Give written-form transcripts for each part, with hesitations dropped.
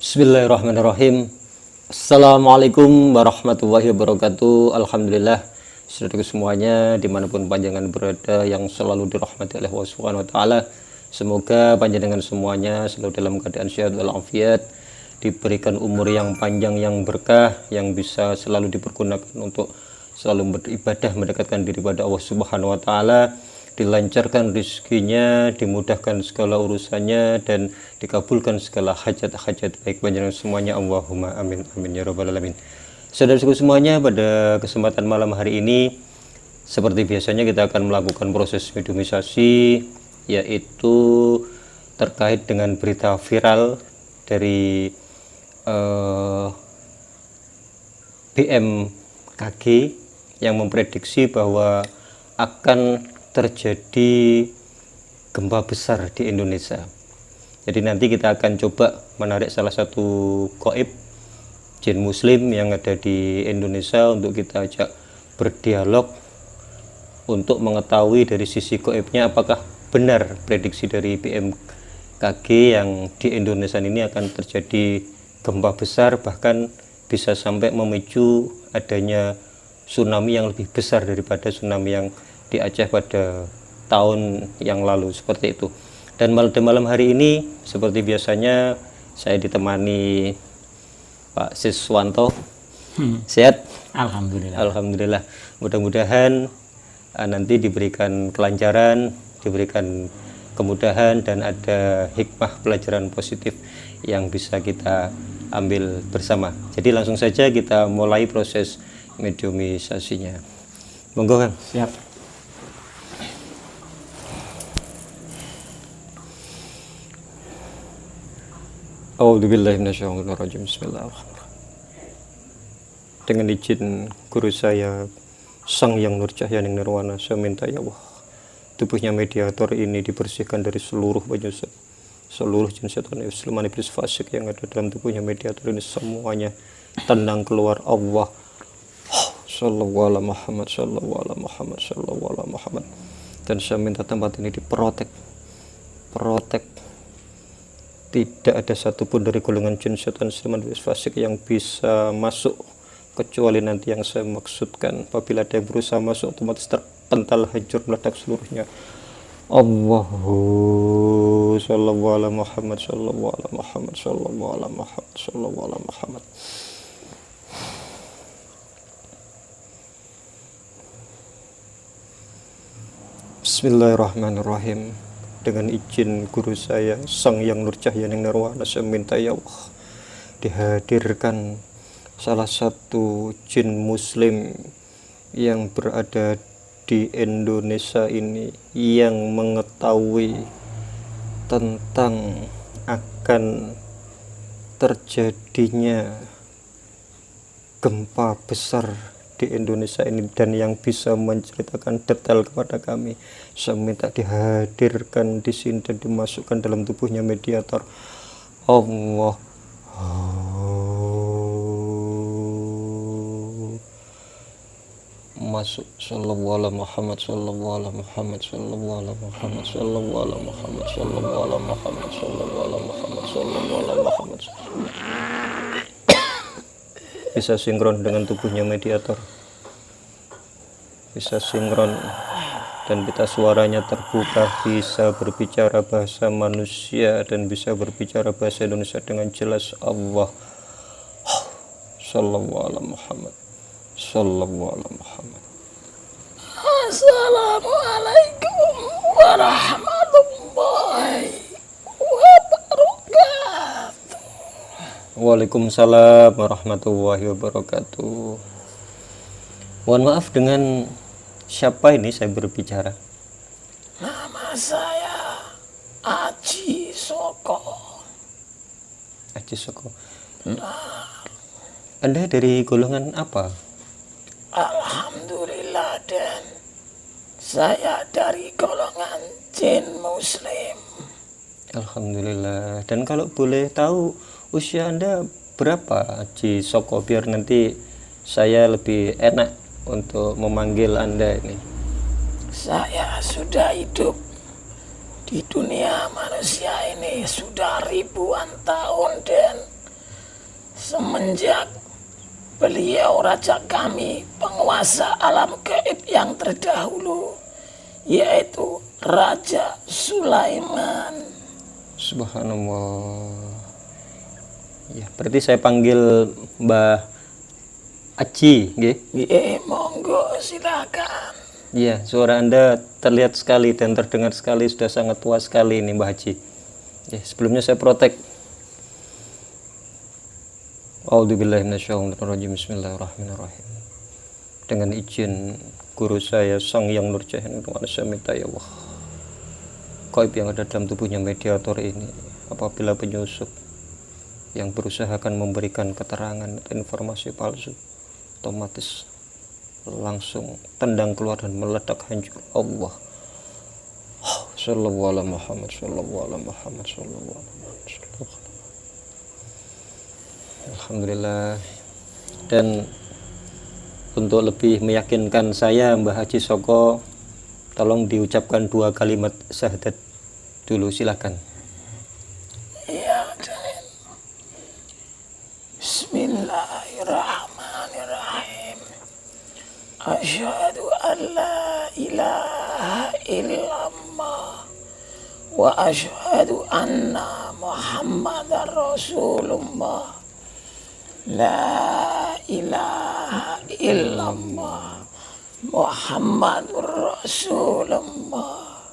Bismillahirrahmanirrahim. Assalamualaikum warahmatullahi wabarakatuh. Alhamdulillah, saudaraku semuanya dimanapun panjenengan berada yang selalu dirahmati oleh Allah Subhanahu wa Ta'ala. Semoga panjenengan semuanya selalu dalam keadaan sehat walafiat, diberikan umur yang panjang yang berkah, yang bisa selalu dipergunakan untuk selalu beribadah mendekatkan diri pada Allah Subhanahu wa Ta'ala, dilancarkan rezekinya, dimudahkan segala urusannya, dan dikabulkan segala hajat-hajat baik panjenengan semuanya. Allahumma amin amin ya rabbal alamin. Saudara-saudaraku semuanya, pada kesempatan malam hari ini seperti biasanya kita akan melakukan proses mediumisasi, yaitu terkait dengan berita viral dari BMKG yang memprediksi bahwa akan terjadi gempa besar di Indonesia. Jadi nanti kita akan coba menarik salah satu gaib jin muslim yang ada di Indonesia untuk kita ajak berdialog untuk mengetahui dari sisi gaibnya apakah benar prediksi dari BMKG yang di Indonesia ini akan terjadi gempa besar, bahkan bisa sampai memicu adanya tsunami yang lebih besar daripada tsunami yang di Aceh pada tahun yang lalu, seperti itu. Dan malam hari ini seperti biasanya saya ditemani Pak Siswanto. Sehat? Alhamdulillah. Alhamdulillah. Mudah-mudahan nanti diberikan kelancaran, diberikan kemudahan, dan ada hikmah pelajaran positif yang bisa kita ambil bersama. Jadi langsung saja kita mulai proses mediumisasinya. Monggo, Kang. Siap. A'udzubillahi minasyaitonirrajim. Bismillahirrahmanirrahim. Dengan izin guru saya Sang Yang Nur Cahya Ning Nirwana, saya minta ya Allah, tubuhnya mediator ini dibersihkan dari seluruh penyusup, seluruh jin setan Islam iblis fasik yang ada dalam tubuhnya mediator ini, semuanya tenang keluar. Allah sallallahu alaihi Muhammad sallallahu alaihi Muhammad sallallahu alaihi Muhammad. Dan saya minta tempat ini protek, tidak ada satupun dari golongan jin setan siluman iblis fasik yang bisa masuk, kecuali nanti yang saya maksudkan. Apabila ada yang berusaha masuk, otomatis terpental, hancur, meledak seluruhnya. Allahu sallallahu alaihi Muhammad sallallahu alaihi Muhammad sallallahu alaihi Muhammad sallallahu alaihi Muhammad. Bismillahirrahmanirrahim. Dengan izin guru saya Sang Yang Nur Cahya Ning Nirwana, saya minta ya Allah, dihadirkan salah satu jin muslim yang berada di Indonesia ini yang mengetahui tentang akan terjadinya gempa besar di Indonesia ini dan yang bisa menceritakan detail kepada kami. Saya minta dihadirkan di sini dan dimasukkan dalam tubuhnya mediator. Allah masuk sallallahu alaihi Muhammad sallallahu alaihi Muhammad sallallahu alaihi Muhammad sallallahu alaihi Muhammad sallallahu alaihi Muhammad sallallahu alaihi Muhammad sallallahu alaihi Muhammad. Bisa sinkron dengan tubuhnya mediator, bisa sinkron dan pita suaranya terbuka, bisa berbicara bahasa manusia dan bisa berbicara bahasa Indonesia dengan jelas. Allah sallallahu alaihi Muhammad sallallahu alaihi Muhammad. Assalamualaikum warahmatullahi wabarakatuh. Waalaikumsalam warahmatullahi wabarakatuh. Mohon maaf, dengan siapa ini saya berbicara? Nama saya Aji Soko. Aji Soko. Anda dari golongan apa? Alhamdulillah, dan saya dari golongan jin muslim. Alhamdulillah. Dan kalau boleh tahu usia Anda berapa, Aji Soko, biar nanti saya lebih enak untuk memanggil Anda ini. Saya sudah hidup di dunia manusia ini sudah ribuan tahun, dan semenjak beliau raja kami, penguasa alam gaib yang terdahulu, yaitu Raja Sulaiman. Subhanallah. Ya, berarti saya panggil Mbah Aji, nggih. Monggo silakan. Iya, suara Anda terlihat sekali dan terdengar sekali, sudah sangat tua sekali ini Mbah Haji. Ya, sebelumnya saya protek. A'udzubillahi minasyaitonirrajim. Bismillahirrahmanirrahim. Dengan izin guru saya Sang Hyang Nurjahan, saya minta ya Allah, gaib yang ada dalam tubuhnya mediator ini, apabila penyusup yang berusaha akan memberikan keterangan atau informasi palsu, otomatis langsung tendang keluar dan meledak hancur. Allah sallallahu alaihi Muhammad sallallahu alaihi Muhammad sallallahu alaihi Muhammad. Alhamdulillah. Dan untuk lebih meyakinkan saya, Mbah Haji Soko, tolong diucapkan 2 kalimat syahadat dulu, silakan. Ya, dan Bismillahirrahmanirrahim. Asyhadu an la ilaha illallah wa asyhadu anna Muhammadar Rasulullah. La ilaha illallah Muhammadur Rasulullah.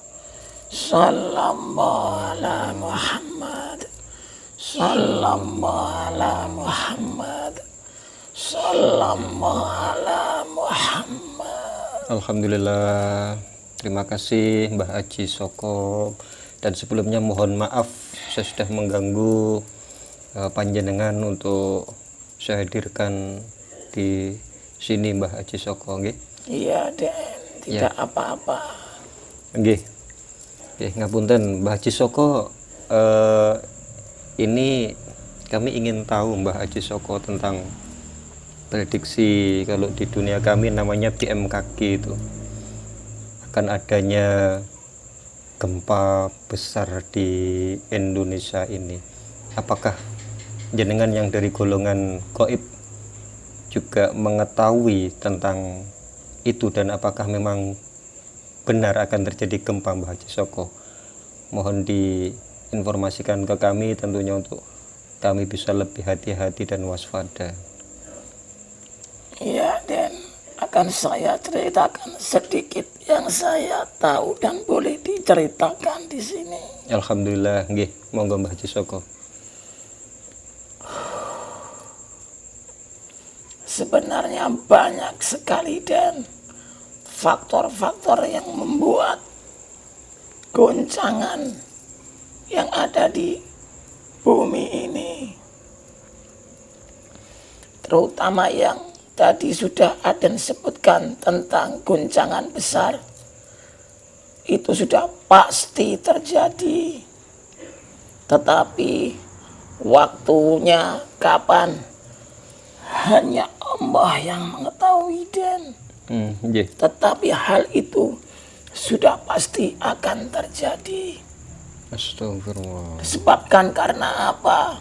Sallallahu ala Muhammad. Sallallahu ala Muhammad. Sallallahu ala Muhammad. Alhamdulillah. Terima kasih Mbah Haji Soko. Dan sebelumnya mohon maaf saya sudah mengganggu panjenengan untuk saya hadirkan di sini Mbah Haji Soko, nggih. Iya, Den, tidak apa-apa. Nggih. Nggih, ngapunten Mbah Haji Soko, ini kami ingin tahu Mbah Haji Soko tentang prediksi kalau di dunia kami namanya BMKG itu, akan adanya gempa besar di Indonesia ini. Apakah jenengan yang dari golongan gaib juga mengetahui tentang itu, dan apakah memang benar akan terjadi gempa, Mbah Haji Soko? Mohon diinformasikan ke kami tentunya untuk kami bisa lebih hati-hati dan waspada. Iya, Den, akan saya ceritakan sedikit yang saya tahu dan boleh diceritakan di sini. Alhamdulillah, nggih, monggo Mbah Haji Soko. Sebenarnya banyak sekali, Dan, faktor-faktor yang membuat goncangan yang ada di bumi ini, terutama yang tadi sudah Aden sebutkan tentang goncangan besar, itu sudah pasti terjadi. Tetapi waktunya kapan, hanya Allah yang mengetahui, Den. Tetapi hal itu sudah pasti akan terjadi. Astagfirullah. Disebabkan karena apa?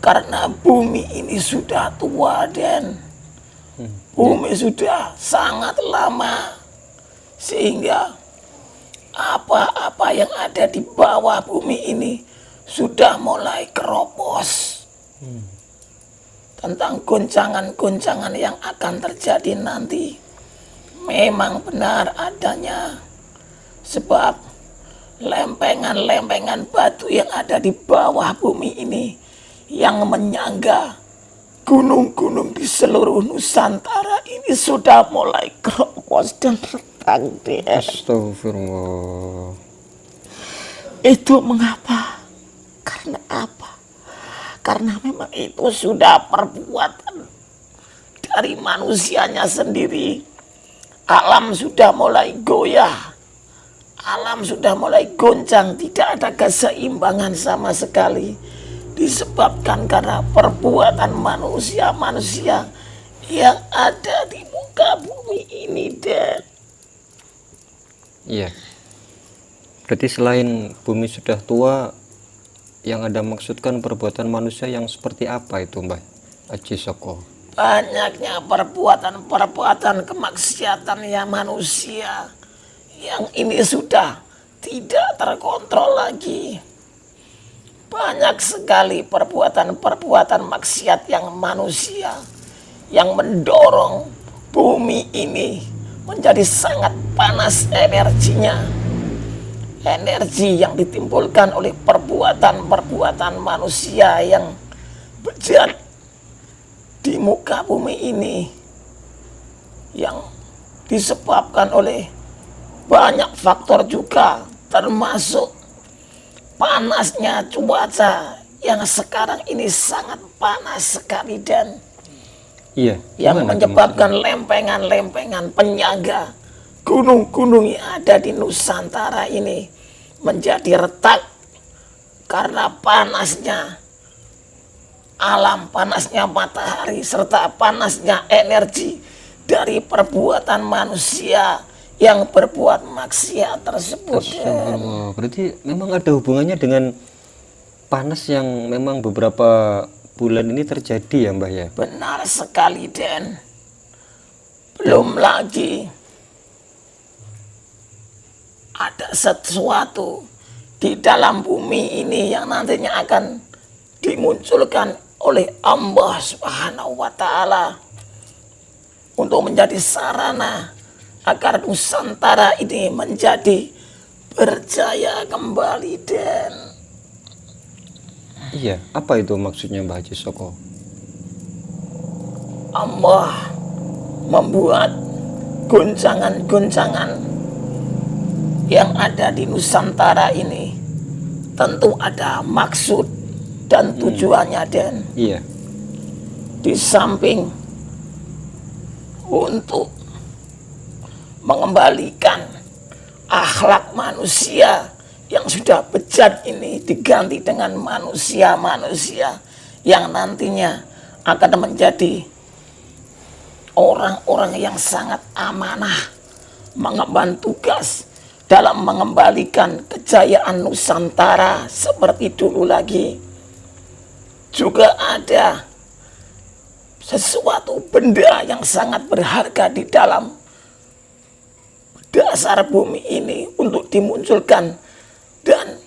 Karena bumi ini sudah tua, Den. Bumi sudah sangat lama, sehingga apa-apa yang ada di bawah bumi ini sudah mulai keropos. Tentang goncangan-goncangan yang akan terjadi nanti memang benar adanya, sebab lempengan-lempengan batu yang ada di bawah bumi ini yang menyangga gunung-gunung di seluruh Nusantara ini sudah mulai keropos dan retak, Den. Astagfirullah. Itu mengapa? Karena apa? Karena memang itu sudah perbuatan dari manusianya sendiri. Alam sudah mulai goyah, alam sudah mulai goncang, tidak ada keseimbangan sama sekali, disebabkan karena perbuatan manusia-manusia yang ada di muka bumi ini, Den. Iya. Berarti selain bumi sudah tua, yang Anda maksudkan perbuatan manusia yang seperti apa itu Mbah Haji Soko? Banyaknya perbuatan-perbuatan kemaksiatan yang manusia yang ini sudah tidak terkontrol lagi. Banyak sekali perbuatan-perbuatan maksiat yang manusia yang mendorong bumi ini menjadi sangat panas energinya. Energi yang ditimbulkan oleh perbuatan-perbuatan manusia yang bejat di muka bumi ini yang disebabkan oleh banyak faktor juga, termasuk panasnya cuaca yang sekarang ini sangat panas sekali, dan Iya, yang gimana menyebabkan lempengan-lempengan penyangga gunung-gunung yang ada di Nusantara ini menjadi retak karena panasnya alam, panasnya matahari, serta panasnya energi dari perbuatan manusia yang berbuat maksiat tersebut. Astagfirullah. Berarti memang ada hubungannya dengan panas yang memang beberapa bulan ini terjadi ya Mbah ya? Benar sekali, Den. Belum lagi ada sesuatu di dalam bumi ini yang nantinya akan dimunculkan oleh Allah Subhanahu wa Ta'ala untuk menjadi sarana agar Nusantara ini menjadi berjaya kembali, Den. Iya, apa itu maksudnya Mbah Haji Soko? Allah membuat guncangan-guncangan yang ada di Nusantara ini tentu ada maksud dan tujuannya, Den. Iya. Di samping untuk mengembalikan akhlak manusia yang sudah bejat ini diganti dengan manusia-manusia yang nantinya akan menjadi orang-orang yang sangat amanah mengemban tugas dalam mengembalikan kejayaan Nusantara seperti dulu lagi. Juga ada sesuatu benda yang sangat berharga di dalam dasar bumi ini untuk dimunculkan, dan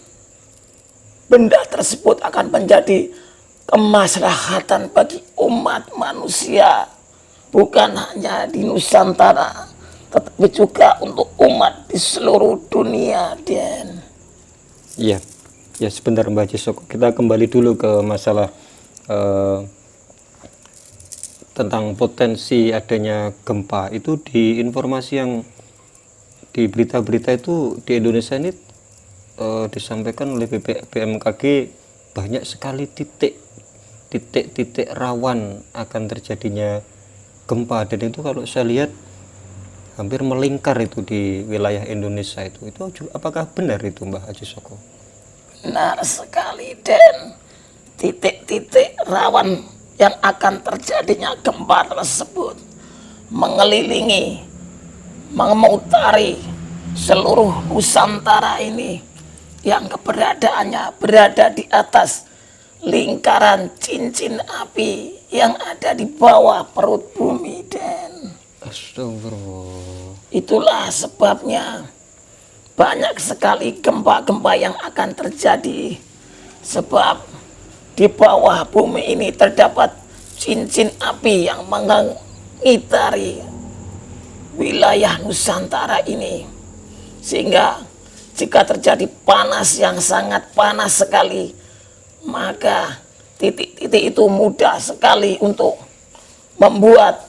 benda tersebut akan menjadi kemaslahatan bagi umat manusia, bukan hanya di Nusantara tetapi juga untuk umat di seluruh dunia, Den. Iya. Ya sebentar Mbah Haji Soko, kita kembali dulu ke masalah tentang potensi adanya gempa. Itu di informasi yang di berita-berita itu di Indonesia ini disampaikan oleh BMKG banyak sekali titik-titik rawan akan terjadinya gempa, dan itu kalau saya lihat hampir melingkar itu di wilayah Indonesia itu apakah benar itu Mbah Haji Soko? Benar sekali, Den. Titik-titik rawan yang akan terjadinya gempa tersebut mengelilingi, memutari seluruh Nusantara ini yang keberadaannya berada di atas lingkaran cincin api yang ada di bawah perut bumi, Den. Astagfirullah. Itulah sebabnya banyak sekali gempa-gempa yang akan terjadi, sebab di bawah bumi ini terdapat cincin api yang mengitari wilayah Nusantara ini, sehingga jika terjadi panas yang sangat panas sekali, maka titik-titik itu mudah sekali untuk membuat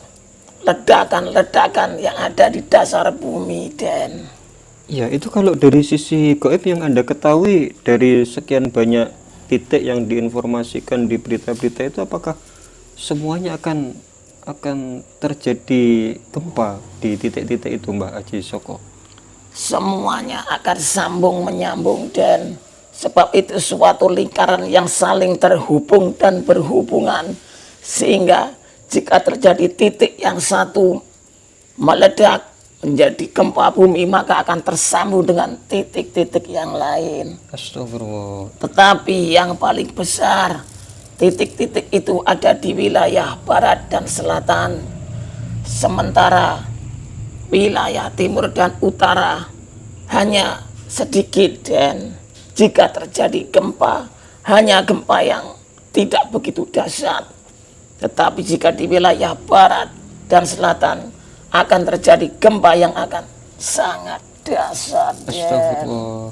ledakan-ledakan yang ada di dasar bumi, Den. Ya, itu kalau dari sisi gaib yang Anda ketahui dari sekian banyak titik yang diinformasikan di berita-berita itu, apakah semuanya akan terjadi gempa di titik-titik itu, Mbah Haji Soko? Semuanya akan sambung menyambung, dan sebab itu suatu lingkaran yang saling terhubung dan berhubungan, sehingga jika terjadi titik yang satu meledak, menjadi gempa bumi, maka akan tersambung dengan titik-titik yang lain. Astagfirullah. Tetapi yang paling besar, titik-titik itu ada di wilayah barat dan selatan. Sementara wilayah timur dan utara hanya sedikit, dan jika terjadi gempa, hanya gempa yang tidak begitu dahsyat. Tetapi jika di wilayah barat dan selatan akan terjadi gempa yang akan sangat dahsyat. Astagfirullah.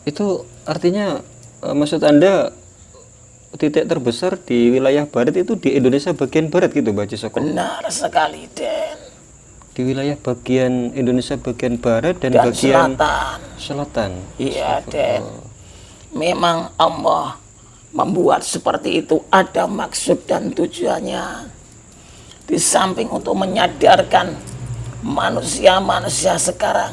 Itu artinya maksud Anda titik terbesar di wilayah barat itu di Indonesia bagian barat gitu, Mbak Haji Soko? Benar sekali, Den. Di wilayah bagian Indonesia bagian barat dan bagian selatan. Selatan. Iya, Den. Memang Allah membuat seperti itu ada maksud dan tujuannya. Di samping untuk menyadarkan manusia-manusia sekarang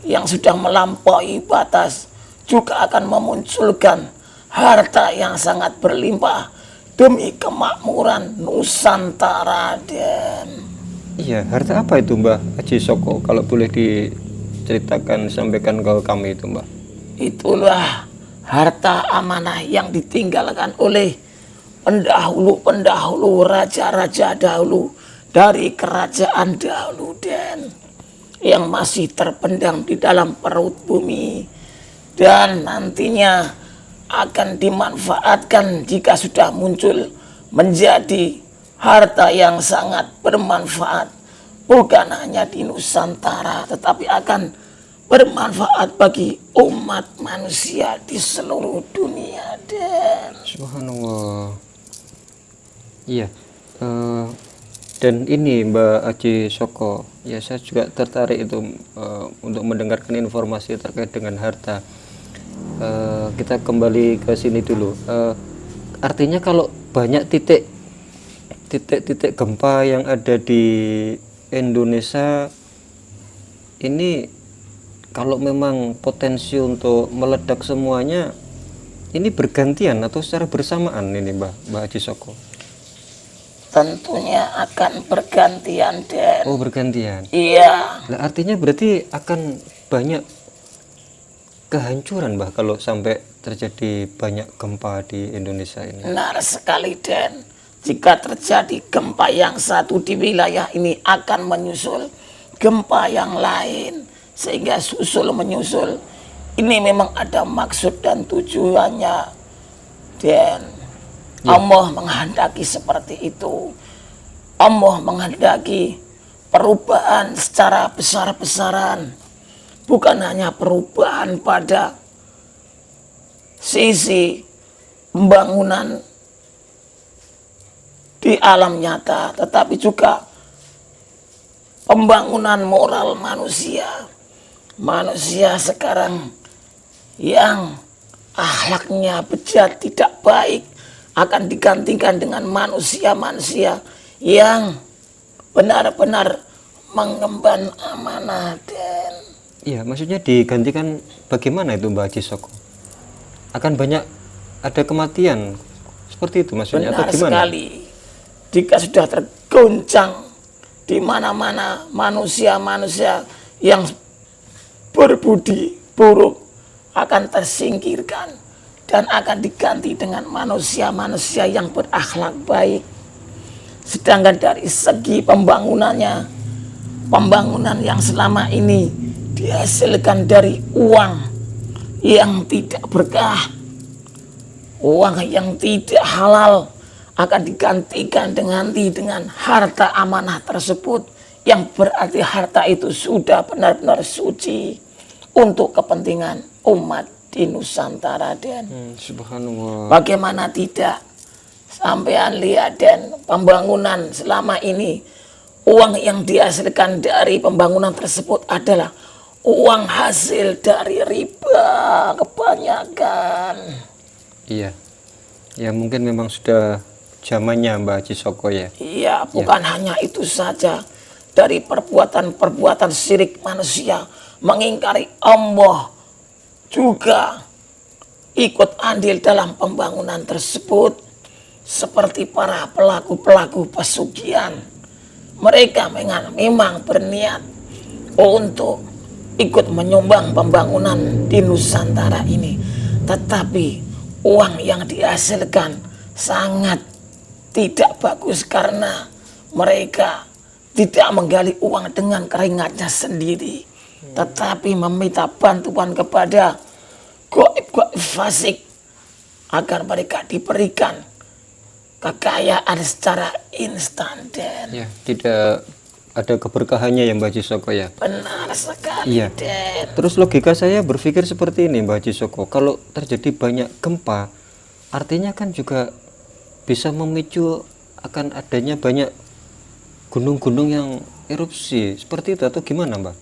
yang sudah melampaui batas, juga akan memunculkan harta yang sangat berlimpah demi kemakmuran Nusantara, Den. Iya, harta apa itu, Mbak Haji Soko? Kalau boleh diceritakan, sampaikan ke kami itu, Mbak. Itulah harta amanah yang ditinggalkan oleh pendahulu-pendahulu, raja-raja dahulu dari kerajaan dahulu, Den, yang masih terpendam di dalam perut bumi dan nantinya akan dimanfaatkan jika sudah muncul menjadi harta yang sangat bermanfaat, bukan hanya di Nusantara tetapi akan bermanfaat bagi umat manusia di seluruh dunia, Den. Subhanallah. Iya. Dan ini Mbak Haji Soko, ya saya juga tertarik itu untuk mendengarkan informasi terkait dengan harta. Kita kembali ke sini dulu. Artinya kalau banyak titik gempa yang ada di Indonesia ini, kalau memang potensi untuk meledak semuanya, ini bergantian atau secara bersamaan ini Mbak Haji Soko? Tentunya akan bergantian, Den. Oh, bergantian. Iya. Nah, artinya berarti akan banyak kehancuran, Mbak, kalau sampai terjadi banyak gempa di Indonesia ini. Benar sekali, Den. Jika terjadi gempa yang satu di wilayah ini, akan menyusul gempa yang lain, sehingga susul menyusul. Ini memang ada maksud dan tujuannya, Den. Ya. Allah menghendaki seperti itu. Allah menghendaki perubahan secara besar-besaran, bukan hanya perubahan pada sisi pembangunan di alam nyata, tetapi juga pembangunan moral manusia. Manusia sekarang yang akhlaknya bejat, tidak baik, akan digantikan dengan manusia-manusia yang benar-benar mengemban amanah, Den. Iya, maksudnya digantikan bagaimana itu, Mbak Haji Soko? Akan banyak ada kematian seperti itu maksudnya? Benar atau gimana? sekali. Jika sudah tergoncang di mana-mana manusia-manusia yang berbudi buruk akan tersingkirkan dan akan diganti dengan manusia-manusia yang berakhlak baik. Sedangkan dari segi pembangunannya, pembangunan yang selama ini dihasilkan dari uang yang tidak berkah, uang yang tidak halal, akan digantikan dengan harta amanah tersebut, yang berarti harta itu sudah benar-benar suci untuk kepentingan umat di Nusantara, Den. Subhanallah. Bagaimana tidak? Sampean lihat, Den, pembangunan selama ini, uang yang dihasilkan dari pembangunan tersebut adalah uang hasil dari riba kebanyakan. Iya. Ya mungkin memang sudah zamannya Mbak Haji Soko ya. Iya, bukan hanya itu saja. Dari perbuatan-perbuatan syirik manusia, mengingkari Allah, juga ikut andil dalam pembangunan tersebut, seperti para pelaku-pelaku pesugihan. Mereka memang berniat untuk ikut menyumbang pembangunan di Nusantara ini. Tetapi uang yang dihasilkan sangat tidak bagus karena mereka tidak menggali uang dengan keringatnya sendiri, tetapi meminta bantuan kepada gaib-gaib fasik agar mereka diberikan kekayaan secara instan. Den, Ya, tidak ada keberkahannya ya Mbak Haji Soko ya. benar sekali. Iya. Den, Terus logika saya berpikir seperti ini Mbak Haji Soko, kalau terjadi banyak gempa, artinya kan juga bisa memicu akan adanya banyak gunung-gunung yang erupsi, seperti itu atau gimana Mbak?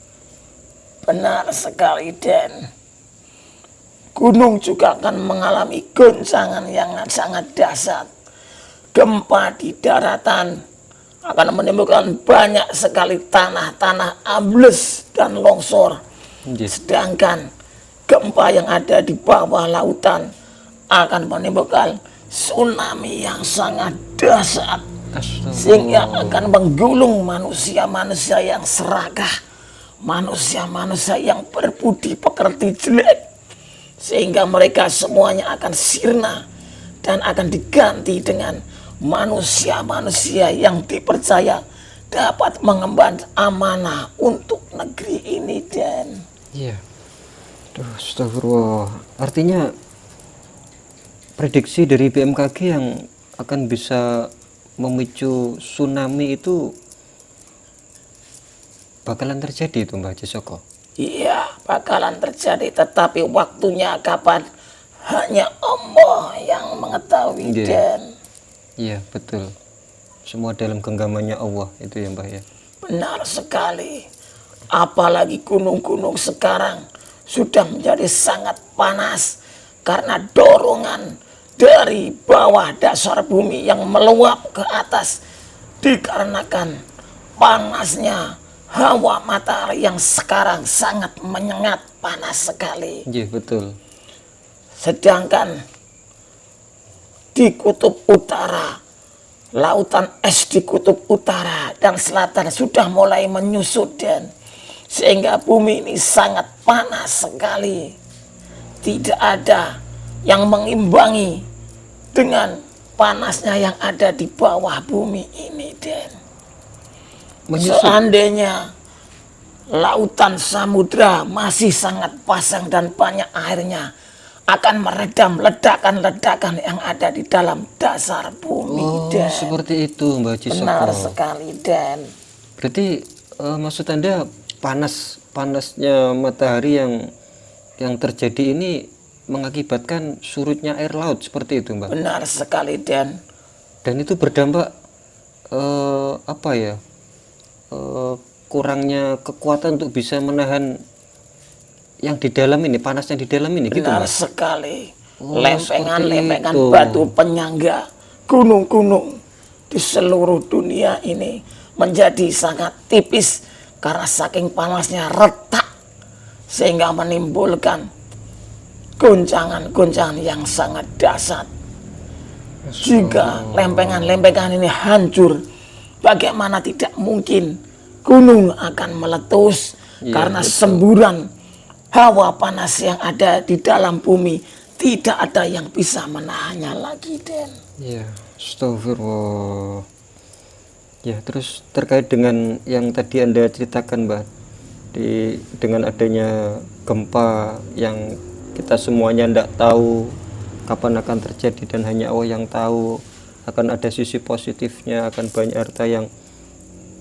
benar sekali. Den, gunung juga akan mengalami goncangan yang sangat dahsyat. Gempa di daratan akan menimbulkan banyak sekali tanah-tanah ambles dan longsor. Nggih. Sedangkan gempa yang ada di bawah lautan akan menimbulkan tsunami yang sangat dahsyat, sehingga akan menggulung manusia-manusia yang serakah, manusia-manusia yang berbudi pekerti jelek, sehingga mereka semuanya akan sirna dan akan diganti dengan manusia-manusia yang dipercaya dapat mengemban amanah untuk negeri ini. Dan Iya. Duh, astagfirullah. Artinya prediksi dari BMKG yang akan bisa memicu tsunami itu bakalan terjadi itu Mbak Haji Soko. iya, bakalan terjadi, tetapi waktunya kapan hanya Allah yang mengetahui. Iya. Dan Iya, betul. Semua dalam genggamannya Allah itu ya Mbak ya. benar sekali. Apalagi gunung-gunung sekarang sudah menjadi sangat panas karena dorongan dari bawah dasar bumi yang meluap ke atas dikarenakan panasnya hawa matahari yang sekarang sangat menyengat, panas sekali. Iya, betul. Sedangkan di kutub utara, lautan es di kutub utara dan selatan sudah mulai menyusut, dan sehingga bumi ini sangat panas sekali. Tidak ada yang mengimbangi dengan panasnya yang ada di bawah bumi ini. Dan Menyusut. seandainya lautan samudra masih sangat pasang dan banyak airnya, akan meredam ledakan-ledakan yang ada di dalam dasar bumi. Oh, Dan seperti itu Mbak Haji Soko. benar sekali. Dan Berarti maksud Anda panasnya matahari yang terjadi ini mengakibatkan surutnya air laut seperti itu Mbak. benar sekali. Dan itu berdampak apa ya? Kurangnya kekuatan untuk bisa menahan yang di dalam ini, panas yang di dalam ini gitu Benar Mbak. sekali. Oh, Lempengan-lempengan seperti itu. batu penyangga gunung-gunung di seluruh dunia ini menjadi sangat tipis karena saking panasnya retak, sehingga menimbulkan goncangan-goncangan yang sangat dahsyat. Jika lempengan-lempengan ini hancur, bagaimana tidak mungkin gunung akan meletus. Iya, Karena betul. semburan hawa panas yang ada di dalam bumi tidak ada yang bisa menahannya lagi. Dan Iya, astagfirullah. Ya, terus terkait dengan yang tadi Anda ceritakan Mbak, dengan adanya gempa yang kita semuanya tidak tahu kapan akan terjadi dan hanya Allah yang tahu, akan ada sisi positifnya, akan banyak harta yang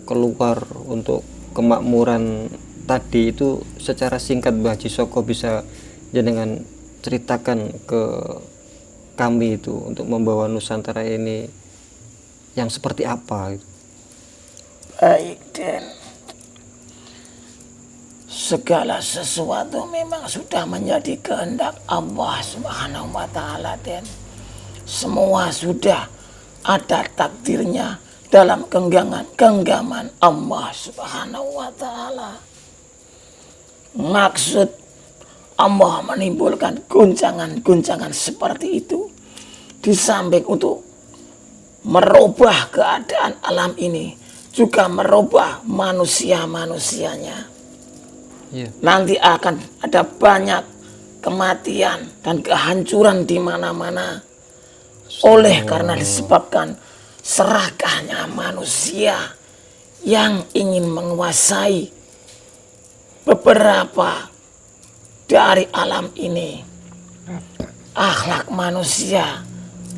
keluar untuk kemakmuran tadi. Itu secara singkat Mbak Haji Soko bisa jenengan ceritakan ke kami itu untuk membawa Nusantara ini yang seperti apa gitu. baik. Dan segala sesuatu memang sudah menjadi kehendak Allah Subhanahu wa Ta'ala. Dan semua sudah ada takdirnya dalam genggaman Allah Subhanahu wa Ta'ala. Maksud Allah menimbulkan guncangan-guncangan seperti itu di samping untuk merubah keadaan alam ini, juga merubah manusia-manusianya. Iya. Nanti akan ada banyak kematian dan kehancuran di mana-mana. Oleh karena disebabkan serakahnya manusia yang ingin menguasai beberapa dari alam ini. Akhlak manusia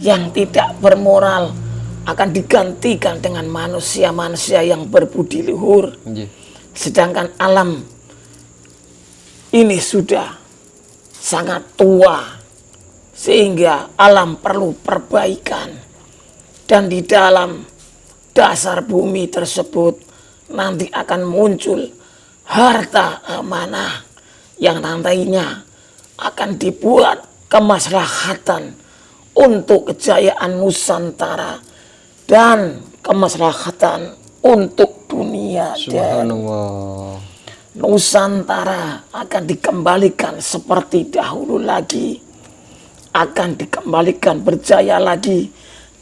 yang tidak bermoral akan digantikan dengan manusia-manusia yang berbudi luhur. Iya. Sedangkan alam ini sudah sangat tua, sehingga alam perlu perbaikan. Dan di dalam dasar bumi tersebut nanti akan muncul harta amanah yang nantinya akan dibuat kemaslahatan untuk kejayaan Nusantara dan kemaslahatan untuk dunia. Dan Subhanallah. Nusantara akan dikembalikan seperti dahulu lagi, akan dikembalikan berjaya lagi,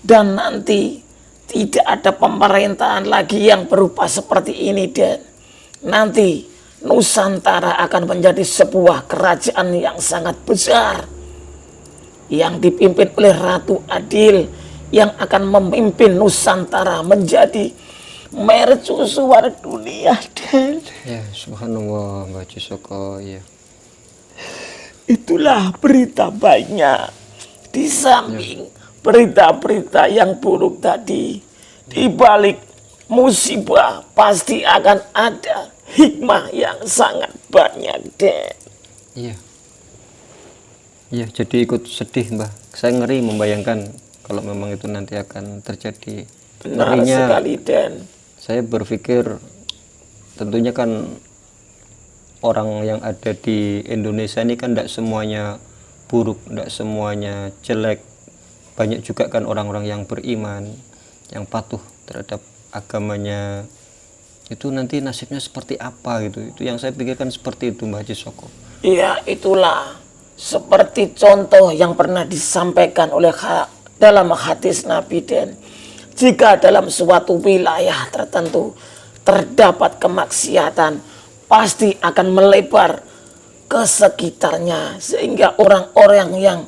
dan nanti tidak ada pemerintahan lagi yang berupa seperti ini. Dan nanti Nusantara akan menjadi sebuah kerajaan yang sangat besar yang dipimpin oleh Ratu Adil, yang akan memimpin Nusantara menjadi mercusuar dunia. Dan Ya, subhanallah, Mbah Haji Soko, ya. itulah berita baiknya. Di samping berita-berita yang buruk tadi, di balik musibah pasti akan ada hikmah yang sangat banyak. Dan Iya. Iya, jadi ikut sedih, Mbah. Saya ngeri membayangkan kalau memang itu nanti akan terjadi. benar Ngerinya, sekali. Dan saya berpikir tentunya kan orang yang ada di Indonesia ini kan tidak semuanya buruk, tidak semuanya jelek. Banyak juga kan orang-orang yang beriman, yang patuh terhadap agamanya. Itu nanti nasibnya seperti apa gitu. Itu yang saya pikirkan seperti itu, Mbah Haji Soko. ya, itulah seperti contoh yang pernah disampaikan oleh dalam hadis Nabi. Dan jika dalam suatu wilayah tertentu terdapat kemaksiatan, pasti akan melebar ke sekitarnya, sehingga orang-orang yang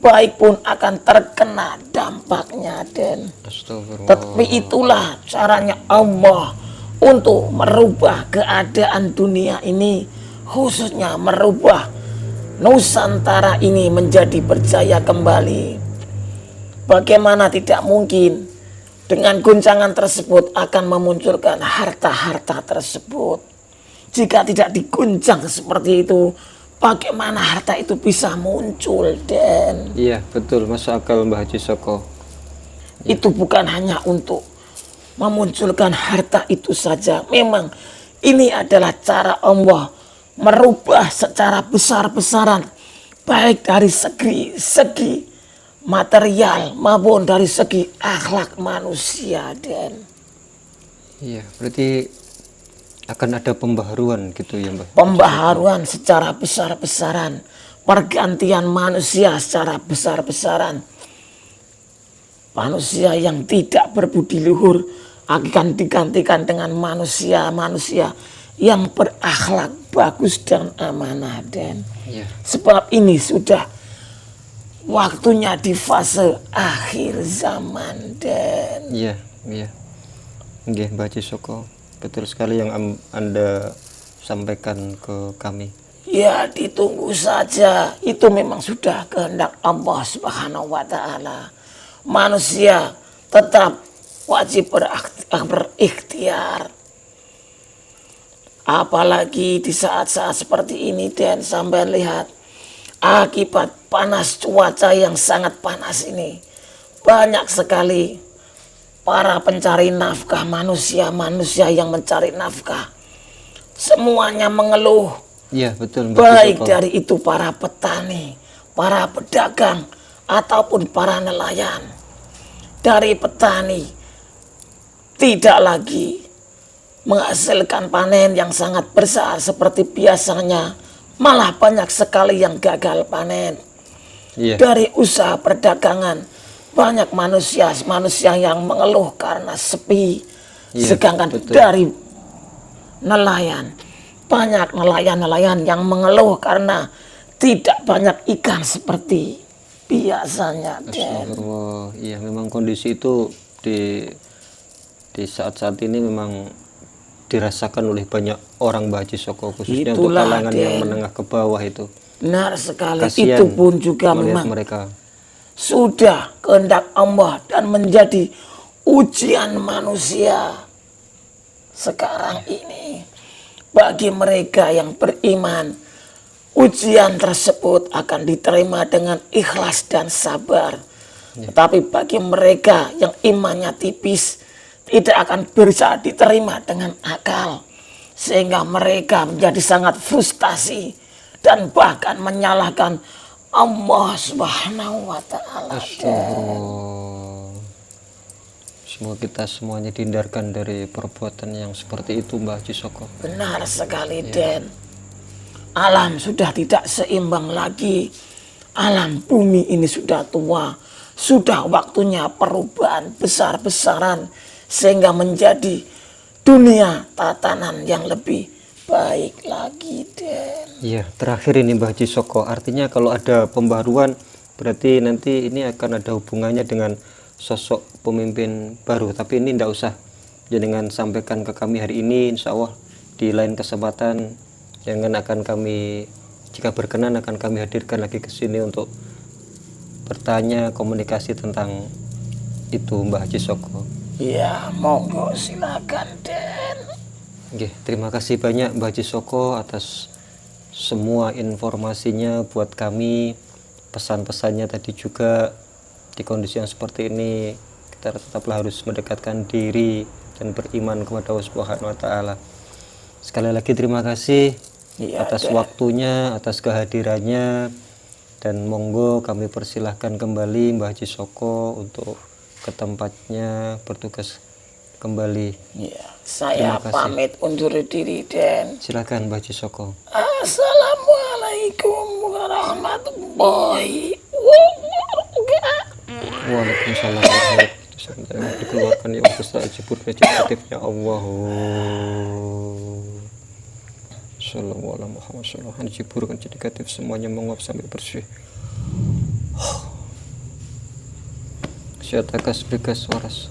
baik pun akan terkena dampaknya. Dan Astagfirullah. tapi itulah caranya Allah untuk merubah keadaan dunia ini, khususnya merubah Nusantara ini menjadi berjaya kembali. Bagaimana tidak mungkin dengan guncangan tersebut akan memunculkan harta-harta tersebut. Jika tidak diguncang seperti itu, bagaimana harta itu bisa muncul? Dan Iya, betul, masuk akal, Mbah Haji Soko. itu bukan hanya untuk memunculkan harta itu saja. Memang ini adalah cara Allah merubah secara besar-besaran, baik dari segi material maupun dari segi akhlak manusia. Dan Iya, berarti akan ada pembaharuan gitu ya, Mbah. pembaharuan secara besar-besaran, pergantian manusia secara besar-besaran. Manusia yang tidak berbudi luhur akan digantikan dengan manusia-manusia yang berakhlak bagus dan amanah. Dan Iya. sebab ini sudah waktunya di fase akhir zaman. Dan Iya, iya. Nggih, Mbah Haji Soko. Betul sekali yang Anda sampaikan ke kami. ya, ditunggu saja. Itu memang sudah kehendak Allah Subhanahu wa Ta'ala. Manusia tetap wajib berikhtiar. Apalagi di saat-saat seperti ini. Dan sampai lihat akibat panas cuaca yang sangat panas ini, banyak sekali para pencari nafkah, manusia-manusia yang mencari nafkah, semuanya mengeluh. Iya, betul, Mbah Haji Baik Soko. dari itu para petani, para pedagang, ataupun para nelayan. Dari petani tidak lagi menghasilkan panen yang sangat besar seperti biasanya, malah banyak sekali yang gagal panen. Iya. Dari usaha perdagangan, banyak manusia yang mengeluh karena sepi. Iya, Sedangkan betul. dari nelayan, banyak nelayan-nelayan yang mengeluh karena tidak banyak ikan seperti biasanya, Den. Astagfirullah. Iya, memang kondisi itu di saat-saat ini memang dirasakan oleh banyak orang Mbak Haji Soko, khususnya untuk Itulah, kalangan yang Den. menengah ke bawah itu. Benar sekali. Kasihan Itu pun juga melihat memang mereka. sudah kehendak Allah dan menjadi ujian manusia sekarang ini. Bagi mereka yang beriman, ujian tersebut akan diterima dengan ikhlas dan sabar. Tetapi bagi mereka yang imannya tipis, tidak akan bisa diterima dengan akal, sehingga mereka menjadi sangat frustasi dan bahkan menyalahkan Allah Subhanahu wa Ta'ala. Astagfirullah. Semoga kita semuanya dihindarkan dari perbuatan yang seperti itu, Mbak Haji Soko. Benar sekali, Den. Alam sudah tidak seimbang lagi. Alam bumi ini sudah tua. Sudah waktunya perubahan besar-besaran sehingga menjadi dunia tatanan yang lebih baik lagi, Den. Iya, terakhir ini Mbak Haji Soko, artinya kalau ada pembaruan berarti nanti ini akan ada hubungannya dengan sosok pemimpin baru, tapi ini tidak usah jangan sampaikan ke kami hari ini, insya Allah di lain kesempatan jangan akan kami, jika berkenan akan kami hadirkan lagi ke sini untuk bertanya komunikasi tentang itu Mbak Haji Soko. Ya, monggo silakan, Den. Oke, terima kasih banyak Mbak Haji Soko atas semua informasinya buat kami, pesan-pesannya tadi juga. Di kondisi yang seperti ini kita tetaplah harus mendekatkan diri dan beriman kepada Allah Subhanahu wa Ta'ala. Sekali lagi terima kasih atas waktunya, atas kehadirannya, dan monggo kami persilahkan kembali Mbak Haji Soko untuk ke tempatnya bertugas kembali. Ya, saya pamit undur diri, Den. Silakan Mbak Haji Soko. Assalamualaikum warahmatullahi wabarakatuh. Waalaikumsalam warahmatullahi wabarakatuh. Dikeluarkan ya Allah, Ustaz positifnya Allah. Sallallahu alaihi Muhammad sallallahu alaihi dijiburkan jadi negatif semuanya menguap sampai bersih. Syatakas bekas waras.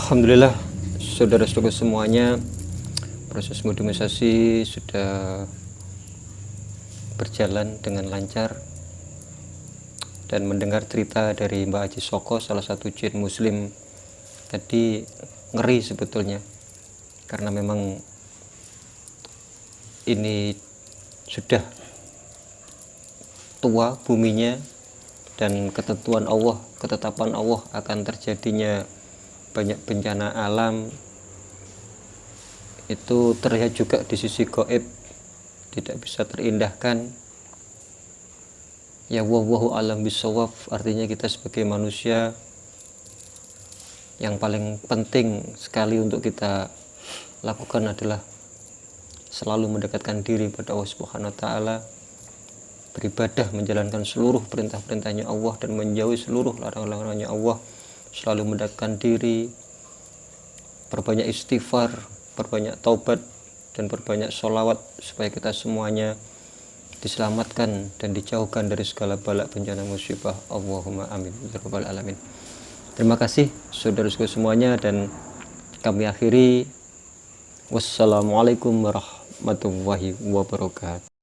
Alhamdulillah, saudara-saudara semuanya, proses modernisasi sudah berjalan dengan lancar, dan mendengar cerita dari Mbak Haji Soko, salah satu jin muslim tadi, ngeri sebetulnya, karena memang ini sudah tua buminya, dan ketentuan Allah, ketetapan Allah akan terjadinya banyak bencana alam itu terlihat juga di sisi gaib, tidak bisa terindahkan. Ya wallahu alam bisawab, artinya kita sebagai manusia yang paling penting sekali untuk kita lakukan adalah selalu mendekatkan diri pada Allah Subhanahu wa Ta'ala, beribadah, menjalankan seluruh perintah-perintahnya Allah dan menjauhi seluruh larangan-larangannya Allah, selalu mendekatkan diri, perbanyak istighfar, perbanyak taubat, dan perbanyak sholawat supaya kita semuanya diselamatkan dan dijauhkan dari segala bala bencana musibah. Allahumma amin ya rabbal alamin. Terima kasih saudara-saudara semuanya, dan kami akhiri. Wassalamualaikum warahmatullahi wabarakatuh.